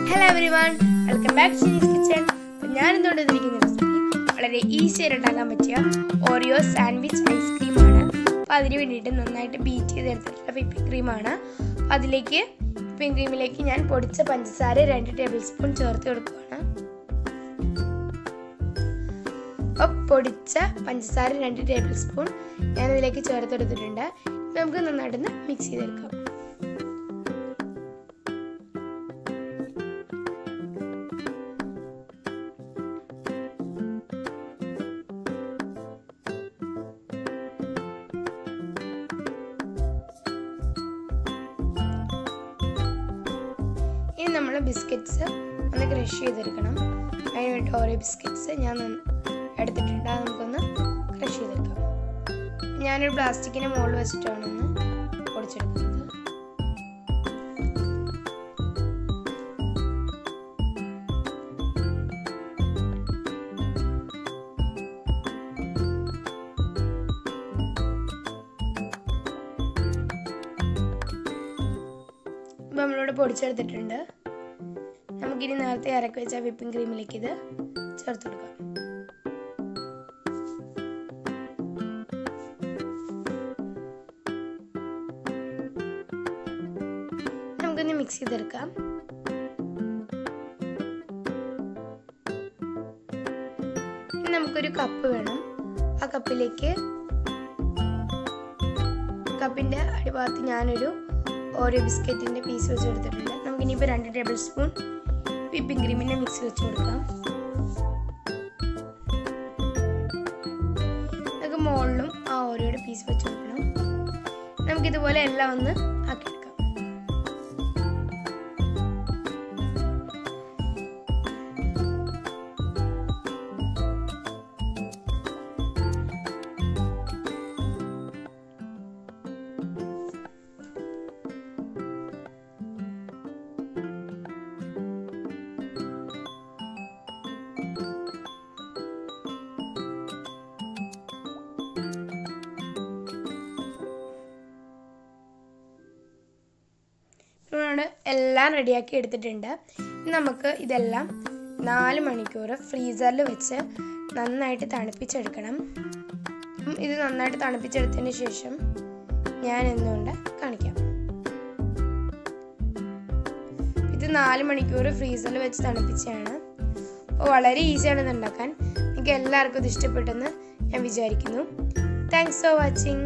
Hello everyone, welcome back to shini'skitchen. ഞാൻ ഇന്നോട് ഇതിരിക്കുന്ന recipe വളരെ ഈസി ആയിട്ട് ഉണ്ടാക്കാൻ പറ്റിയ Oreo Sandwich Ice cream ആണ്. അപ്പോൾ അതിനു വേണ്ടിയിട്ട് നന്നായിട്ട് ബീറ്റ് ചെയ്തെടുത്തിട്ടുള്ള whipping cream ആണ്. അതിലേക്ക് whipping creamലേക്ക് ഞാൻ പൊടിച്ച പഞ്ചസാര 2 ടേബിൾസ്പൂൺ ചേർത്ത് കൊടുക്കുകയാണ്. അപ്പോൾ പൊടിച്ച പഞ്ചസാര 2 ടേബിൾസ്പൂൺ ഞാൻ ഇതിലേക്ക് ചേർത്ത് കൊടുത്തിട്ടുണ്ട്. നമുക്ക് നന്നായിട്ട് മിക്സ് ചെയ്തെടുക്കാം. ഇനി നമ്മൾ ബിസ്ക്കറ്റ്സ് ഒന്ന് ക്രഷ് ചെയ്തെടുക്കണം. അതിന് വേണ്ടി ഓരോ ബിസ്ക്കറ്റ്സ് ഞാൻ എടുത്തിട്ടുണ്ട്. അത് നമുക്കൊന്ന് ക്രഷ് ചെയ്തെടുക്കാം. ഞാനൊരു പ്ലാസ്റ്റിക്കിൻ്റെ മുകളിൽ വെച്ചിട്ടാണ് ഒന്ന് പൊടിച്ചെടുക്കുന്നത്. ഇപ്പം നമ്മളിവിടെ പൊടിച്ചെടുത്തിട്ടുണ്ട്. നമുക്കിനി നേരത്തെ ഇറക്കി വെച്ച whipping ക്രീമിലേക്ക് ഇത് ചേർത്ത് കൊടുക്കാം. നമുക്കൊന്ന് മിക്സ് ചെയ്തെടുക്കാം. ഇനി നമുക്കൊരു കപ്പ് വേണം. ആ കപ്പിലേക്ക് കപ്പിൻ്റെ അടിഭാഗത്ത് ഞാനൊരു ഓരോ ബിസ്ക്കറ്റിൻ്റെ പീസ് വെച്ച് കൊടുത്തിട്ടുണ്ട്. നമുക്കിനിയിപ്പോൾ 2 ടേബിൾ സ്പൂൺ whipping ക്രീമിൻ്റെ മിക്സ് വെച്ച് കൊടുക്കാം. നമുക്ക് മുകളിലും ആ ഓരോയുടെ പീസ് വെച്ച് കൊടുക്കണം. നമുക്കിതുപോലെ എല്ലാം ഒന്ന് ആക്കിയെടുക്കാം. എല്ലാം റെഡിയാക്കി എടുത്തിട്ടുണ്ട്. നമുക്ക് ഇതെല്ലാം 4 മണിക്കൂർ ഫ്രീസറിൽ വെച്ച് നന്നായിട്ട് തണുപ്പിച്ചെടുക്കണം. ഇത് നന്നായിട്ട് തണുപ്പിച്ചെടുത്തതിന് ശേഷം ഞാൻ എന്തുകൊണ്ട് കാണിക്കാം. ഇത് 4 മണിക്കൂർ ഫ്രീസറിൽ വെച്ച് തണുപ്പിച്ചാണ്. അപ്പോൾ വളരെ ഈസിയാണ് ഇത് ഉണ്ടാക്കാൻ. നിങ്ങൾക്ക് എല്ലാവർക്കും ഇത് ഇഷ്ടപ്പെട്ടെന്ന് ഞാൻ വിചാരിക്കുന്നു. Thanks for watching.